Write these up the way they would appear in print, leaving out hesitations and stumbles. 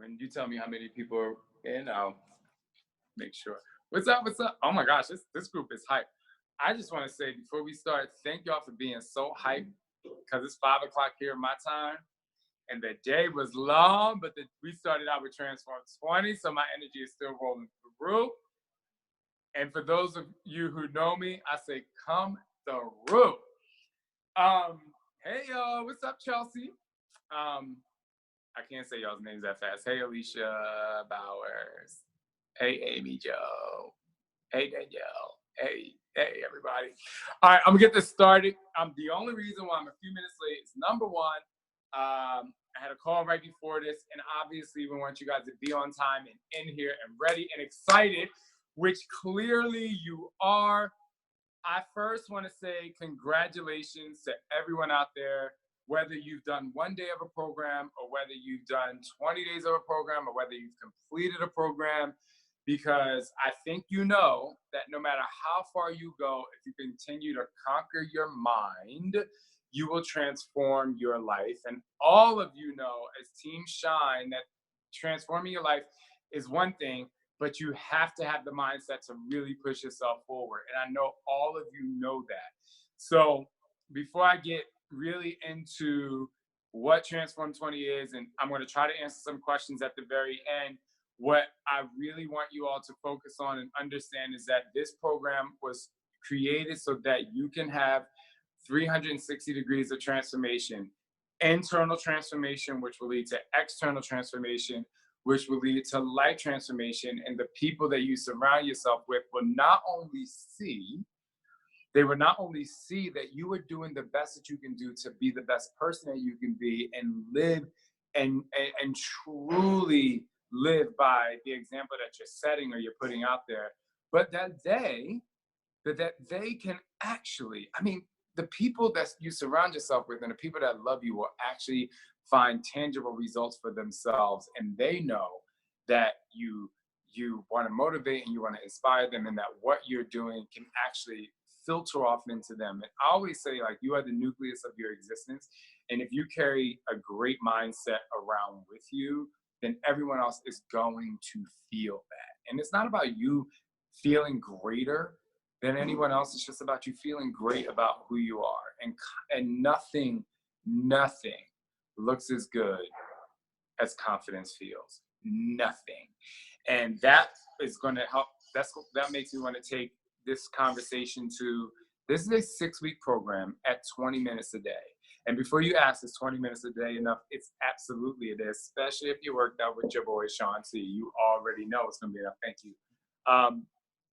When you tell me how many people are in, I'll make sure. What's up? What's up? Oh my gosh, this group is hype. I just want to say before we start, thank y'all for being so hype because it's 5 o'clock here my time. And the day was long, but we started out with Transform 20, so my energy is still rolling through. And for those of you who know me, I say come through. Um, hey y'all, what's up, Chelsea? I can't say y'all's names that fast. Hey Alicia Bowers. Hey Amy Joe. Hey Danielle. Hey everybody. All right, I'm gonna get this started. The only reason why I'm a few minutes late is number one, I had a call right before this, and obviously we want you guys to be on time and in here and ready and excited, which clearly you are. I first want to say congratulations to everyone out there, whether you've done 1 day of a program or whether you've done 20 days of a program or whether you've completed a program, because I think you know that no matter how far you go, if you continue to conquer your mind, you will transform your life. And all of you know as Team Shine that transforming your life is one thing, but you have to have the mindset to really push yourself forward. And I know all of you know that. So before I get really into what Transform 20 is, and I'm going to try to answer some questions at the very end, what I really want you all to focus on and understand is that this program was created so that you can have 360 degrees of transformation, internal transformation, which will lead to external transformation, which will lead to life transformation. And the people that you surround yourself with will not only see that you are doing the best that you can do to be the best person that you can be and live and truly live by the example that you're setting or you're putting out there, but that they can actually, the people that you surround yourself with and the people that love you will actually find tangible results for themselves, and they know that you want to motivate and you want to inspire them, and that what you're doing can actually filter off into them. And I always say, like, you are the nucleus of your existence, and if you carry a great mindset around with you, then everyone else is going to feel that. And it's not about you feeling greater than anyone else. It's just about you feeling great about who you are. And nothing looks as good as confidence feels. Nothing. And that is going to help. That makes me want to take this conversation to, this is a 6-week program at 20 minutes a day. And before you ask, is 20 minutes a day enough? It's absolutely it is, especially if you worked out with your boy, Shaun T. You already know it's going to be enough. Thank you.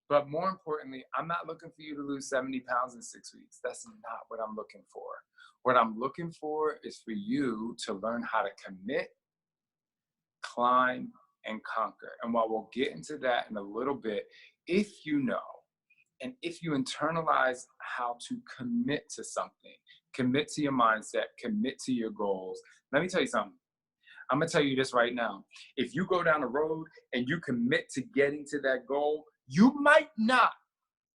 But more importantly, I'm not looking for you to lose 70 pounds in 6 weeks. That's not what I'm looking for. What I'm looking for is for you to learn how to commit, climb, and conquer. And while we'll get into that in a little bit, if you know, and if you internalize how to commit to something, commit to your mindset, commit to your goals. Let me tell you something. I'm going to tell you this right now. If you go down the road and you commit to getting to that goal, you might not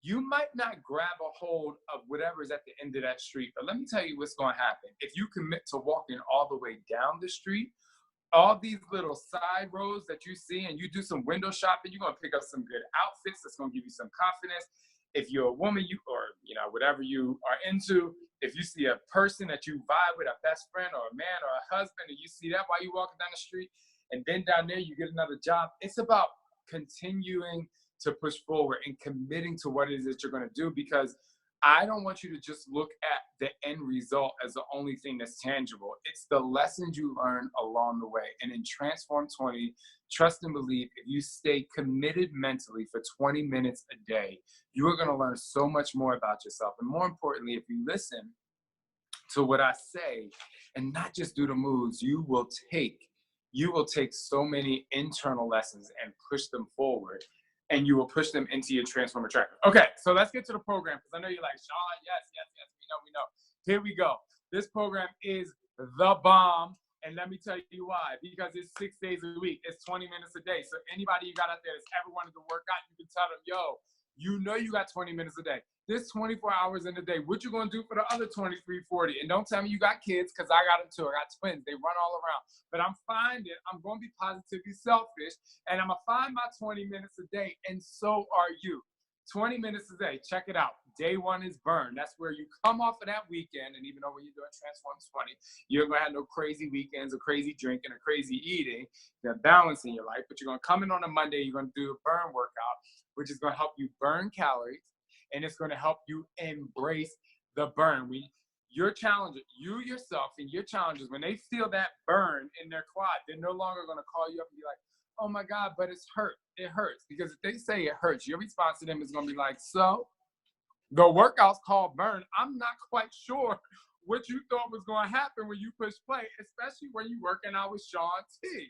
grab a hold of whatever is at the end of that street. But let me tell you what's going to happen. If you commit to walking all the way down the street, all these little side roads that you see, and you do some window shopping, you're going to pick up some good outfits that's going to give you some confidence. If you're a woman, whatever you are into, if you see a person that you vibe with, a best friend or a man or a husband, and you see that while you're walking down the street, and then down there you get another job, it's about continuing to push forward and committing to what it is that you're going to do, because I don't want you to just look at the end result as the only thing that's tangible. It's the lessons you learn along the way. And in Transform 20, trust and believe, if you stay committed mentally for 20 minutes a day, you are going to learn so much more about yourself. And more importantly, if you listen to what I say and not just do the moves, you will take so many internal lessons and push them forward. And you will push them into your Transformer Tracker. Okay, so let's get to the program, because I know you're like, Shaun, yes, we know. Here we go. This program is the bomb, and let me tell you why. Because it's 6 days a week. It's 20 minutes a day. So anybody you got out there that's ever wanted to work out, you can tell them, yo, you know you got 20 minutes a day. This 24 hours in a day, what you gonna do for the other 23, 40? And don't tell me you got kids, because I got them too. I got twins. They run all around. But I'm gonna be positively selfish, and I'm gonna find my 20 minutes a day, and so are you. 20 minutes a day. Check it out. Day one is burn. That's where you come off of that weekend, and even though when you're doing Transform 20, you're gonna have no crazy weekends or crazy drinking or crazy eating. You're balancing your life, but you're gonna come in on a Monday, you're gonna do a burn workout, which is gonna help you burn calories, and it's gonna help you embrace the burn. Your challenger, you yourself and your challengers, when they feel that burn in their quad, they're no longer gonna call you up and be like, oh my God, but it's hurt. It hurts. Because if they say it hurts, your response to them is gonna be like, so the workout's called burn. I'm not quite sure what you thought was gonna happen when you push play, especially when you're working out with Shaun T.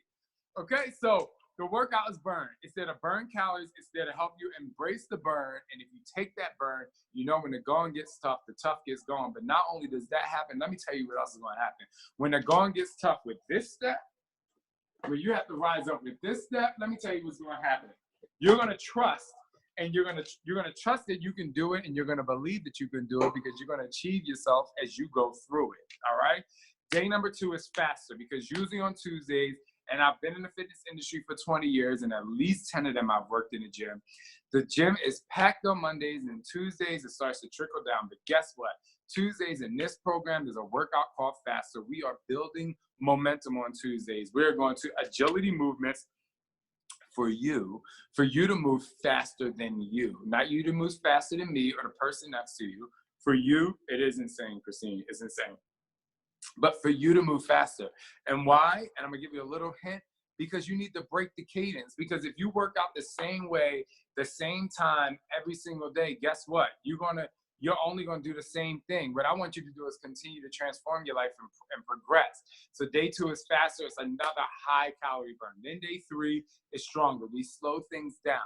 Okay, so the workout is burn. It's there to burn calories. It's there to help you embrace the burn. And if you take that burn, you know when the going gets tough, the tough gets going. But not only does that happen, let me tell you what else is going to happen. When the going gets tough with this step, where you have to rise up with this step, let me tell you what's going to happen. You're going to trust, and you're going to trust that you can do it, and you're going to believe that you can do it, because you're going to achieve yourself as you go through it. All right. Day number 2 is faster, because usually on Tuesdays, and I've been in the fitness industry for 20 years, and at least 10 of them I've worked in the gym. The gym is packed on Mondays, and Tuesdays it starts to trickle down. But guess what? Tuesdays in this program, there's a workout called Faster. We are building momentum on Tuesdays. We're going to agility movements for you to move faster than you. Not you to move faster than me or the person next to you. For you, it is insane, Christine. It's insane. But for you to move faster. And why? And I'm gonna give you a little hint, because you need to break the cadence. Because if you work out the same way, the same time every single day, guess what? You're only gonna do the same thing. What I want you to do is continue to transform your life and progress. So day 2 is faster. It's another high calorie burn. Then day 3 is stronger. We slow things down.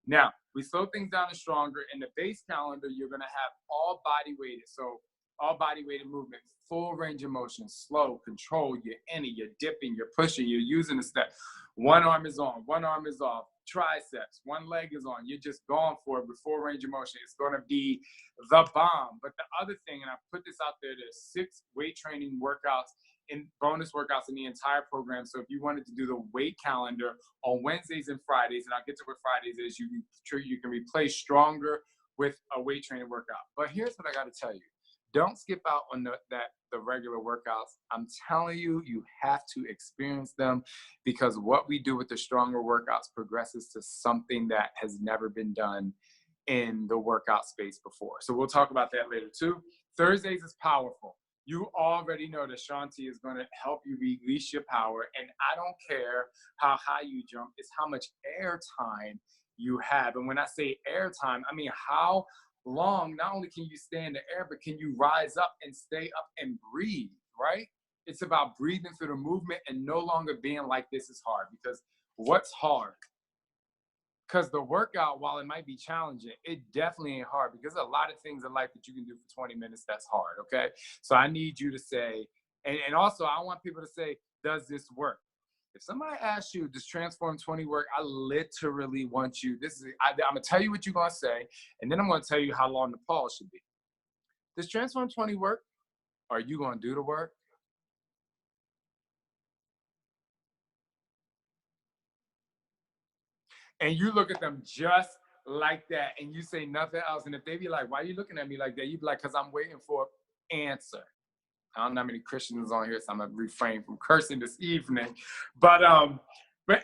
Now, we slow things down and stronger. In the base calendar, you're gonna have all body weighted. So all body weighted movement, full range of motion, slow, control. You're in it, you're dipping, you're pushing, you're using the step. One arm is on, one arm is off, triceps, one leg is on. You're just going for it with full range of motion. It's going to be the bomb. But the other thing, and I put this out there, there's 6 weight training workouts and bonus workouts in the entire program. So if you wanted to do the weight calendar on Wednesdays and Fridays, and I'll get to what Fridays is, you can replace stronger with a weight training workout. But here's what I got to tell you. Don't skip out on the regular workouts. I'm telling you, you have to experience them, because what we do with the stronger workouts progresses to something that has never been done in the workout space before. So we'll talk about that later too. Thursdays is powerful. You already know that Shaun T is going to help you release your power. And I don't care how high you jump, it's how much air time you have. And when I say air time, I mean how long, not only can you stay in the air, but can you rise up and stay up and breathe, right? It's about breathing through the movement and no longer being like, this is hard. Because what's hard? Because the workout, while it might be challenging, it definitely ain't hard, because there's a lot of things in life that you can do for 20 minutes that's hard, okay? So I need you to say, and also I want people to say, does this work? If somebody asks you, does Transform 20 work? I literally want you, I'm gonna tell you what you're gonna say, and then I'm gonna tell you how long the pause should be. Does Transform 20 work? Are you gonna do the work? And you look at them just like that, and you say nothing else. And if they be like, why are you looking at me like that? You be like, because I'm waiting for an answer. I don't know how many Christians on here, so I'm gonna refrain from cursing this evening. But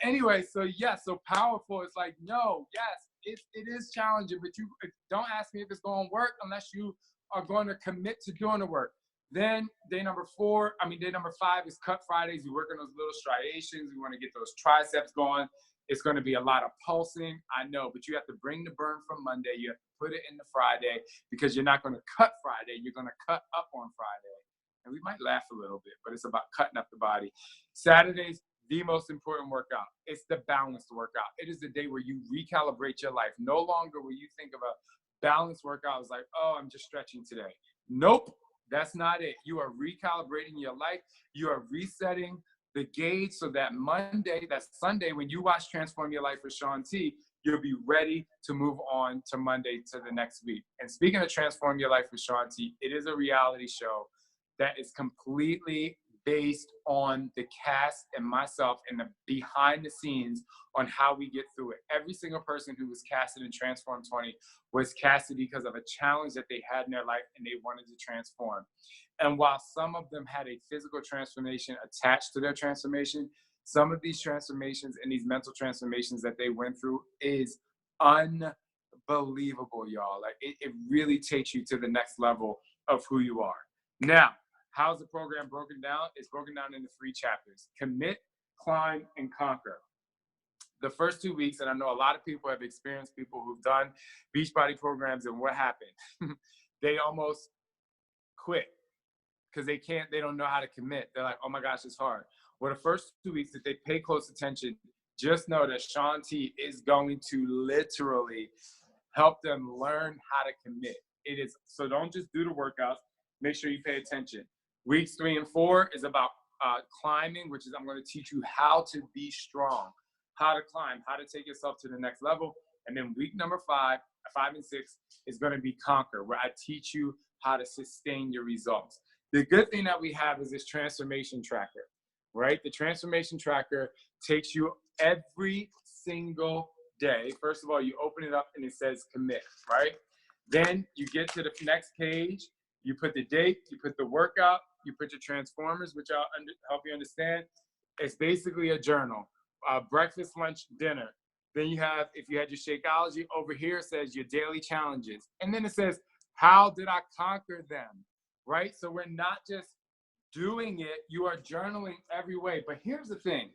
anyway, so yeah, so powerful. It's like, no, yes, it is challenging, but you don't ask me if it's gonna work unless you are going to commit to doing the work. Then day number 5 is cut Fridays. We work on those little striations. We want to get those triceps going. It's going to be a lot of pulsing, I know, but you have to bring the burn from Monday. You have to put it in the Friday, because you're not going to cut Friday. You're going to cut up on Friday. And we might laugh a little bit, but it's about cutting up the body. Saturdays, the most important workout. It's the balanced workout. It is the day where you recalibrate your life. No longer will you think of a balanced workout as like, oh, I'm just stretching today. Nope, that's not it. You are recalibrating your life. You are resetting the gauge so that Monday, that Sunday, when you watch Transform Your Life with Shaun T, you'll be ready to move on to Monday to the next week. And speaking of Transform Your Life with Shaun T, it is a reality show that is completely based on the cast and myself and the behind the scenes on how we get through it. Every single person who was casted in Transform 20 was casted because of a challenge that they had in their life and they wanted to transform. And while some of them had a physical transformation attached to their transformation, some of these transformations and these mental transformations that they went through is unbelievable, y'all. Like it really takes you to the next level of who you are. Now, how's the program broken down? It's broken down into 3 chapters: commit, climb, and conquer. The first 2 weeks, and I know a lot of people have experienced people who've done Beachbody programs, and what happened? They almost quit because they don't know how to commit. They're like, oh my gosh, it's hard. Well, the first 2 weeks, if they pay close attention, just know that Shaun T is going to literally help them learn how to commit. It is, so don't just do the workouts. Make sure you pay attention. Weeks 3 and 4 is about climbing, which is I'm going to teach you how to be strong, how to climb, how to take yourself to the next level. And then week number 5 and 6 is going to be conquer, where I teach you how to sustain your results. The good thing that we have is this transformation tracker, right? The transformation tracker takes you every single day. First of all, you open it up and it says commit, right? Then you get to the next page, you put the date, you put the workout, you put your transformers, which I'll help you understand. It's basically a journal, breakfast, lunch, dinner. Then you have, if you had your Shakeology, over here it says your daily challenges. And then it says, how did I conquer them, right? So we're not just doing it, you are journaling every way. But here's the thing.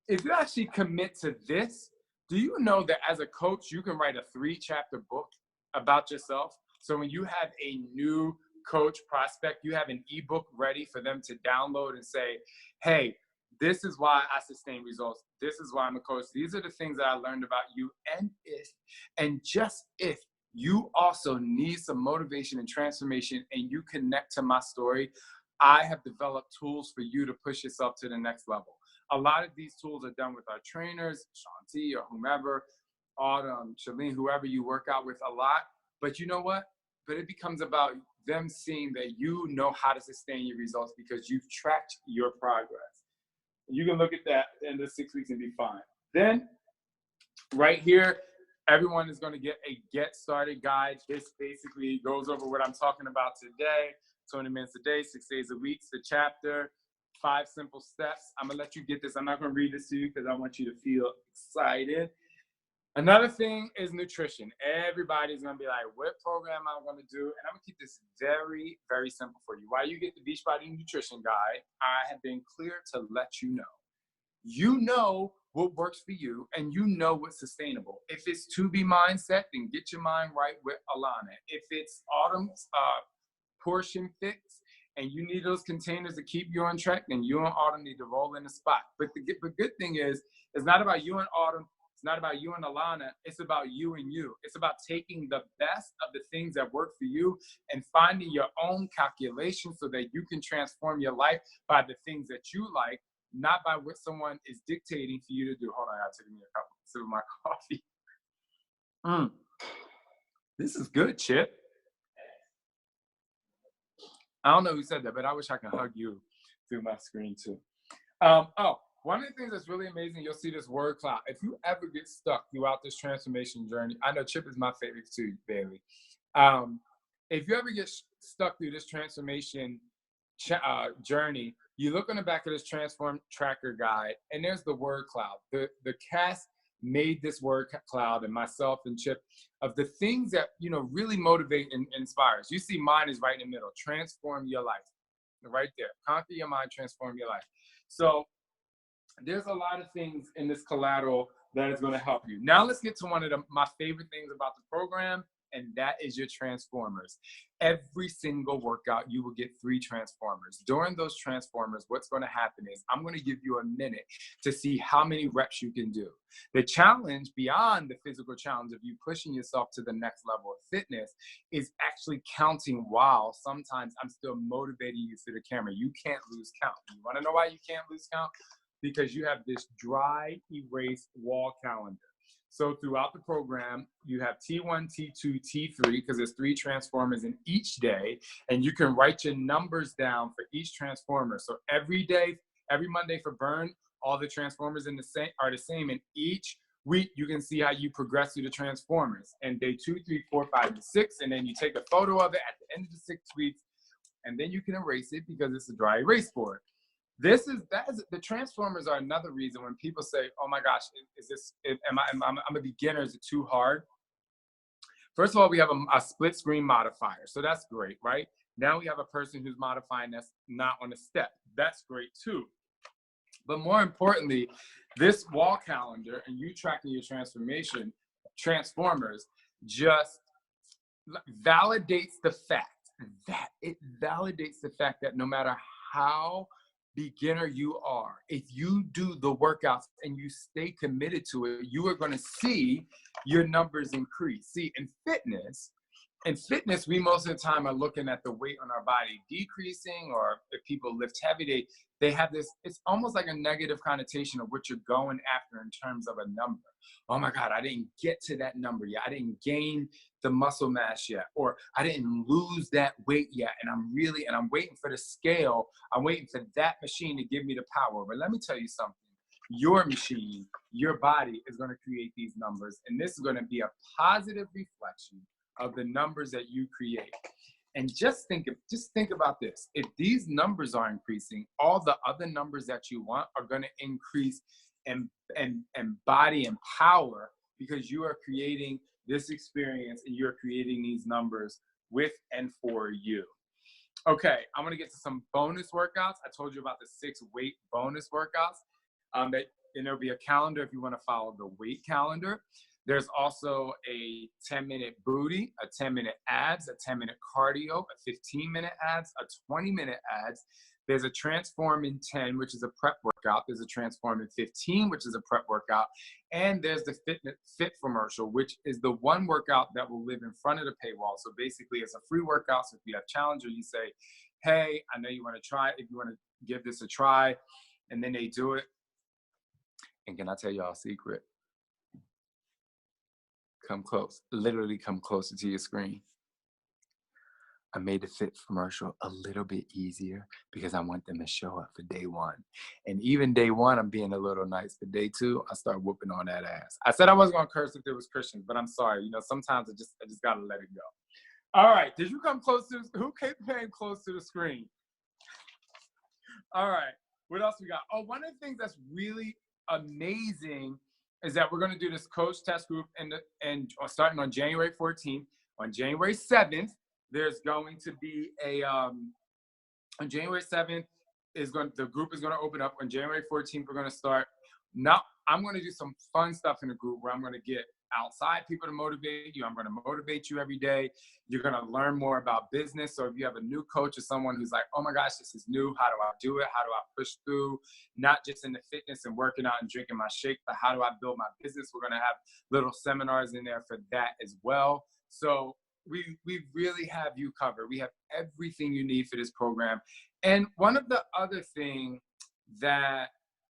If you actually commit to this, do you know that as a coach, you can write a 3-chapter book about yourself? So when you have a new coach prospect, you have an ebook ready for them to download and say, hey, this is why I sustain results. This is why I'm a coach. These are the things that I learned about you. And just if you also need some motivation and transformation and you connect to my story, I have developed tools for you to push yourself to the next level. A lot of these tools are done with our trainers, Shaun T or whomever, Autumn, Shalene, whoever you work out with a lot. But you know what? But it becomes about them seeing that you know how to sustain your results because you've tracked your progress. You can look at that at the end of 6 weeks and be fine. Then right here, everyone is going to get a get started guide. This basically goes over what I'm talking about today. 20 minutes a day, 6 days a week. It's the chapter, 5 simple steps. I'm going to let you get this. I'm not going to read this to you because I want you to feel excited. Another thing is nutrition. Everybody's going to be like, what program am I going to do? And I'm going to keep this very, very simple for you. While you get the Beachbody Nutrition Guide, I have been clear to let you know. You know what works for you, and you know what's sustainable. If it's to be mindset, then get your mind right with Alana. If it's Autumn's portion fix, and you need those containers to keep you on track, then you and Autumn need to roll in the spot. But the good thing is, it's not about you and Autumn. It's not about you and Alana. It's about you and you. It's about taking the best of the things that work for you and finding your own calculation so that you can transform your life by the things that you like, not by what someone is dictating for you to do. Hold on, I gotta take me a couple sip of my coffee. This is good, Chip. I don't know who said that, but I wish I could hug you through my screen too. One of the things that's really amazing, you'll see this word cloud. If you ever get stuck throughout this transformation journey, I know Chip is my favorite too, Bailey. If you ever get stuck through this transformation journey, you look on the back of this transform tracker guide, and there's the word cloud. The cast made this word cloud, and myself and Chip, of the things that really motivate and inspires. You see, mine is right in the middle. Transform your life, right there. Conquer your mind, transform your life. So there's a lot of things in this collateral that is going to help you. Now let's get to one of my favorite things about the program, and that is your transformers. Every single workout, you will get 3 transformers. During those transformers, what's going to happen is I'm going to give you a minute to see how many reps you can do. The challenge beyond the physical challenge of you pushing yourself to the next level of fitness is actually counting while sometimes I'm still motivating you through the camera. You can't lose count. You want to know why you can't lose count? Because you have this dry erase wall calendar. So throughout the program, you have T1, T2, T3, because there's 3 transformers in each day, and you can write your numbers down for each transformer. So every day, every Monday for burn, all the transformers are the same. And each week, you can see how you progress through the transformers. And day 2, 3, 4, 5, and 6, and then you take a photo of it at the end of the 6 weeks, and then you can erase it because it's a dry erase board. The transformers are another reason when people say, "Oh my gosh, I'm a beginner? Is it too hard?" First of all, we have a split screen modifier, so that's great, right? Now we have a person who's modifying that's not on a step. That's great too. But more importantly, this wall calendar and you tracking your transformers just validates the fact that no matter how beginner you are, if you do the workouts and you stay committed to it, you are going to see your numbers increase. See, in fitness, we most of the time are looking at the weight on our body decreasing, or if people lift heavy, they have this, it's almost like a negative connotation of what you're going after in terms of a number. Oh my God, I didn't get to that number yet. I didn't gain the muscle mass yet, or I didn't lose that weight yet. And I'm waiting for the scale. I'm waiting for that machine to give me the power. But let me tell you something. Your machine, your body is going to create these numbers. And this is going to be a positive reflection of the numbers that you create. And just think about this. If these numbers are increasing, all the other numbers that you want are going to increase and body and power, because you are creating this experience and you're creating these numbers with and for you. Okay, I'm going to get to some bonus workouts. I told you about the 6 weight bonus workouts. And there'll be a calendar if you want to follow the weight calendar. There's also a 10-minute booty, a 10-minute abs, a 10-minute cardio, a 15-minute abs, a 20-minute abs. There's a Transform in 10, which is a prep workout. There's a Transform in 15, which is a prep workout. And there's the Fit commercial, which is the one workout that will live in front of the paywall. So basically, it's a free workout. So if you have challenge, or you say, hey, I know you want to try it, if you want to give this a try, and then they do it. And can I tell y'all a secret? Come close, literally come closer to your screen. I made the Fit commercial a little bit easier because I want them to show up for day 1. And even day 1, I'm being a little nice. For day 2, I start whooping on that ass. I said I wasn't going to curse if there was Christians, but I'm sorry. You know, sometimes I just got to let it go. All right. Did you come close to, who came close to the screen? All right. What else we got? Oh, one of the things that's really amazing is that we're going to do this coach test group and starting on January 14th. On January 7th, there's going to be on January 7th the group is going to open up. On January 14th, we're going to start. Now, I'm going to do some fun stuff in the group where I'm going to get outside people to motivate you. I'm going to motivate you every day. You're going to learn more about business. So if you have a new coach or someone who's like, oh my gosh, this is new. How do I do it? How do I push through? Not just in the fitness and working out and drinking my shake, but how do I build my business? We're going to have little seminars in there for that as well. So we really have you covered. We have everything you need for this program. And one of the other things that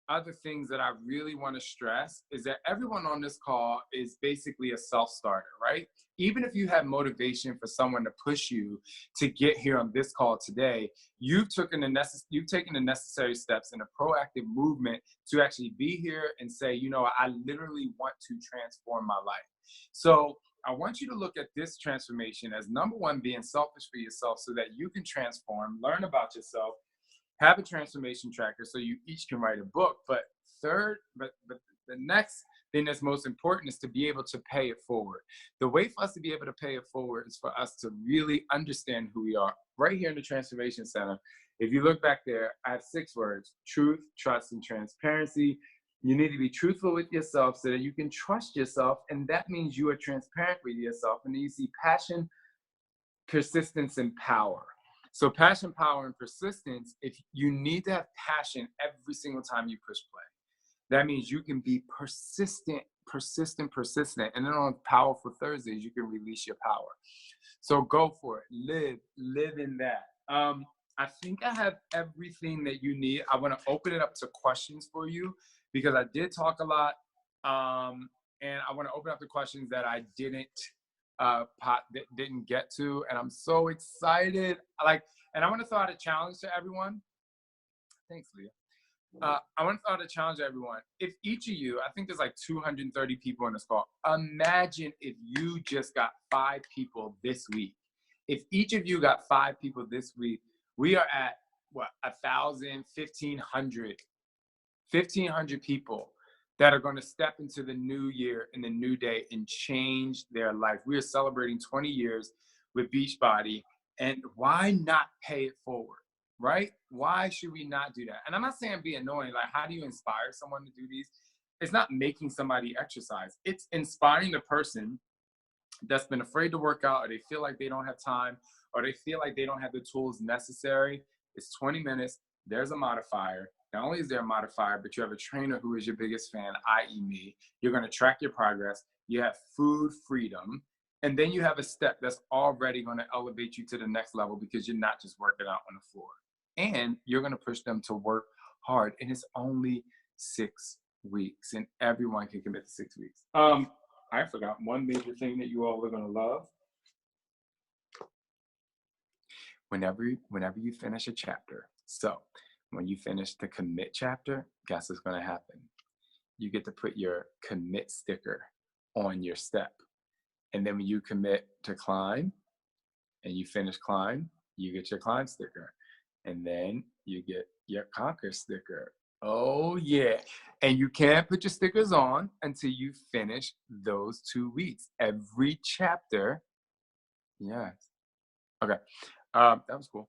I really want to stress is that everyone on this call is basically a self-starter, right? Even if you have motivation for someone to push you to get here on this call today, you've taken the necessary steps in a proactive movement to actually be here and say, you know, I literally want to transform my life. So I want you to look at this transformation as, number one, being selfish for yourself so that you can transform, learn about yourself, have a transformation tracker so you each can write a book. But the next thing that's most important is to be able to pay it forward. The way for us to be able to pay it forward is for us to really understand who we are. Right here in the Transformation Center, if you look back there, I have 6 words: truth, trust, and transparency. You need to be truthful with yourself so that you can trust yourself. And that means you are transparent with yourself. And then you see passion, persistence, and power. So passion, power, and persistence, if you need to have passion every single time you push play, that means you can be persistent, persistent. And then on Powerful Thursdays, you can release your power. So go for it. Live in that. I think I have everything that you need. I want to open it up to questions for you because I did talk a lot. And I want to open up the questions that I didn't get to. And I'm so excited. And I want to throw out a challenge to everyone. Thanks, Leah. I want to throw out a challenge to everyone. If each of you, I think there's like 230 people in this call. Imagine if you just got 5 people this week. If each of you got 5 people this week, we are at what, 1,000, 1,500 people that are going to step into the new year and the new day and change their life. We are celebrating 20 years with Beachbody, and why not pay it forward? Right? Why should we not do that? And I'm not saying be annoying. Like, how do you inspire someone to do these? It's not making somebody exercise. It's inspiring the person that's been afraid to work out, or they feel like they don't have time, or they feel like they don't have the tools necessary. It's 20 minutes. There's a modifier. Not only is there a modifier, but you have a trainer who is your biggest fan, i.e. me. You're going to track your progress. You have food freedom. And then you have a step that's already going to elevate you to the next level because you're not just working out on the floor. And you're going to push them to work hard. And it's only 6 weeks. And everyone can commit to 6 weeks. I forgot one major thing that you all are going to love. Whenever you finish a chapter. So when you finish the commit chapter, guess what's going to happen? You get to put your commit sticker on your step. And then when you commit to climb and you finish climb, you get your climb sticker. And then you get your conquer sticker. Oh, yeah. And you can't put your stickers on until you finish those 2 weeks. Every chapter. Yes. Okay. That was cool.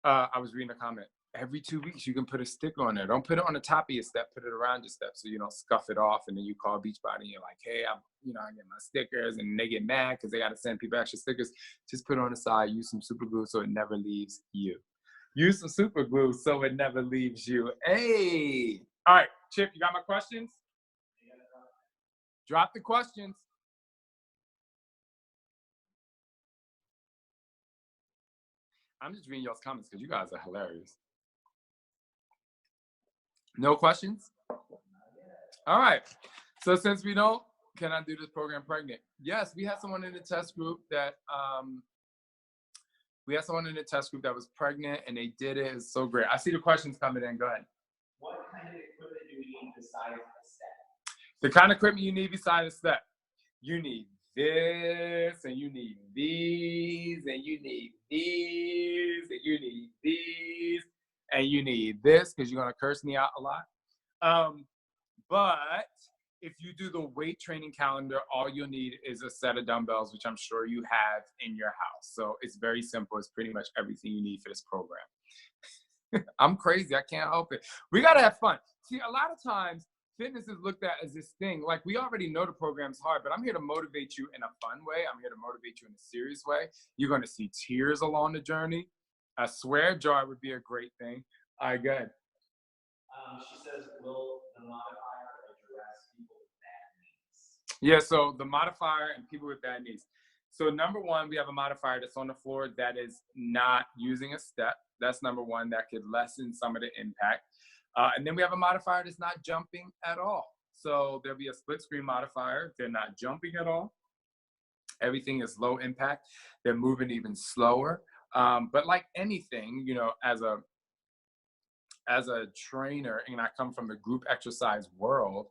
I was reading a comment. Every 2 weeks, you can put a sticker on there. Don't put it on the top of your step. Put it around your step so you don't scuff it off. And then you call Beachbody and you're like, hey, I get my stickers. And they get mad because they got to send people extra stickers. Just put it on the side. Use some super glue so it never leaves you. Use some super glue so it never leaves you. Hey. All right, Chip, you got my questions? Drop the questions. I'm just reading y'all's comments because you guys are hilarious. No questions? All right. So since we don't, can I do this program pregnant? Yes, we had someone in the test group that was pregnant and they did it. It's so great. I see the questions coming in. Go ahead. What kind of equipment do you need besides a step? The kind of equipment you need besides a step. You need this, and you need these, and you need these, and you need these, and you need this, because you're going to curse me out a lot. But if you do the weight training calendar, all you'll need is a set of dumbbells, which I'm sure you have in your house. So it's very simple. It's pretty much everything you need for this program. I'm crazy. I can't help it. We got to have fun. See, a lot of times, fitness is looked at as this thing. Like, we already know the program's hard, but I'm here to motivate you in a fun way. I'm here to motivate you in a serious way. You're going to see tears along the journey. A swear jar would be a great thing. All right, go ahead. She says, will the modifier address people with bad knees? Yeah, so the modifier and people with bad knees. So number one, we have a modifier that's on the floor that is not using a step. That's number one. That could lessen some of the impact. And then we have a modifier that's not jumping at all. So there'll be a split screen modifier. They're not jumping at all. Everything is low impact. They're moving even slower. But like anything, as a trainer, and I come from the group exercise world,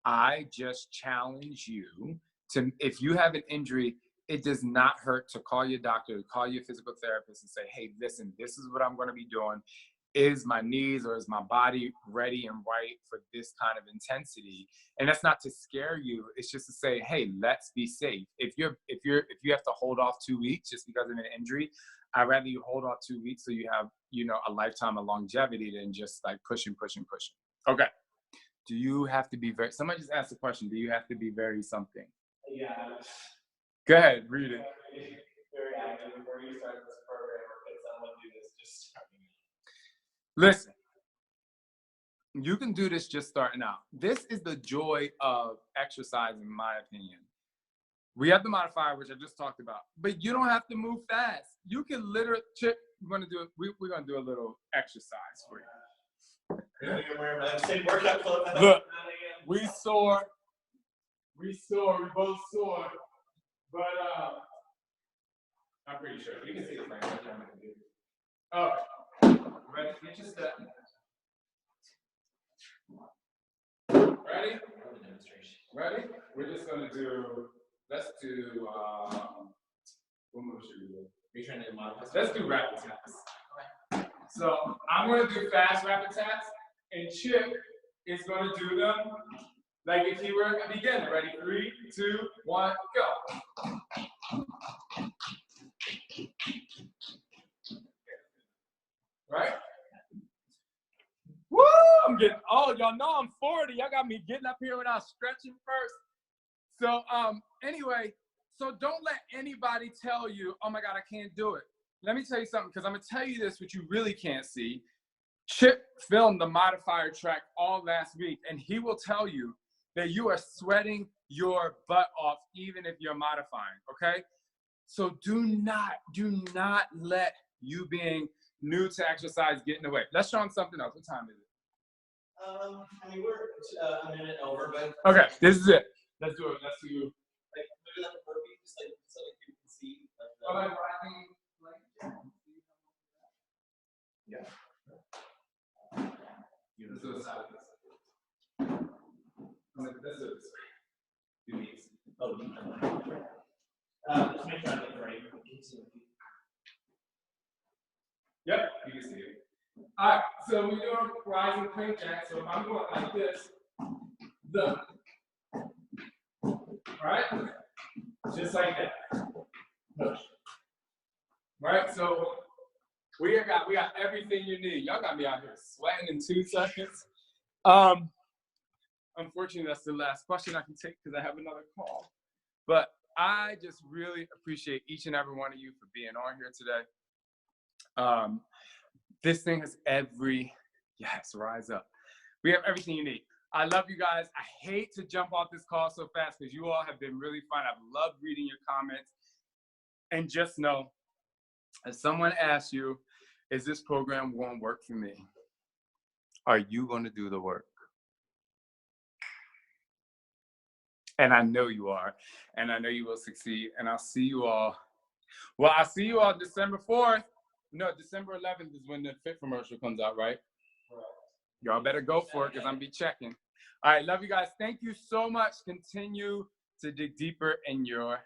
I just challenge you to, if you have an injury, it does not hurt to call your doctor, call your physical therapist and say, hey, listen, this is what I'm going to be doing. Is my knees or is my body ready and right for this kind of intensity? And that's not to scare you. It's just to say, hey, let's be safe. If you have to hold off 2 weeks just because of an injury, I'd rather you hold off 2 weeks so you have, a lifetime of longevity than just like pushing. Okay. Do you have to be very, somebody just asked a question, do you have to be very something? Yeah. Go ahead, read it. Very active before you start this program or get someone do this just starting. Listen, you can do this just starting out. This is the joy of exercise, in my opinion. We have the modifier, which I just talked about, but you don't have to move fast. You can literally, Chip, we're gonna do a little exercise for you. You're wearing my same workout clothes. Look, we sore, we both sore, but I'm pretty sure. You can see the frame. Oh, ready? Get your step. Ready? Ready? We're just gonna do, let's do, what move should we do? Are you trying to modify? Let's do rapid taps. So I'm gonna do fast rapid taps, and Chip is gonna do them like if he were a beginner. Ready? 3, 2, 1, go. Right? Woo! I'm getting, oh, y'all know I'm 40. Y'all got me getting up here without stretching first. So anyway, so don't let anybody tell you, oh my God, I can't do it. Let me tell you something, because I'm gonna tell you this, which you really can't see. Chip filmed the modifier track all last week, and he will tell you that you are sweating your butt off even if you're modifying, okay? So do not let you being new to exercise get in the way. Let's show them something else. What time is it? I mean, we're a minute over, but. Okay, this is it. Let's do it. Let's do. Like, maybe like a burpee, just like so that you can see. Like, yeah. Let's do a side. Let's do this. Do these. Oh, just make sure I get the right. Yep, you can see it. All right, so we're doing rising plank jack. So if I'm going like this, look. All right, just like that. Push. Right, so we got everything you need. Y'all got me out here sweating in 2 seconds. Unfortunately, that's the last question I can take because I have another call. But I just really appreciate each and every one of you for being on here today. This thing has yes, rise up. We have everything you need. I love you guys. I hate to jump off this call so fast because you all have been really fun. I've loved reading your comments. And just know, if someone asks you, is this program going to work for me? Are you going to do the work? And I know you are. And I know you will succeed. And I'll see you all. Well, I'll see you all December 4th. No, December 11th is when the Fit commercial comes out, right? Y'all better go for it because I'm be checking. All right, love you guys. Thank you so much. Continue to dig deeper in your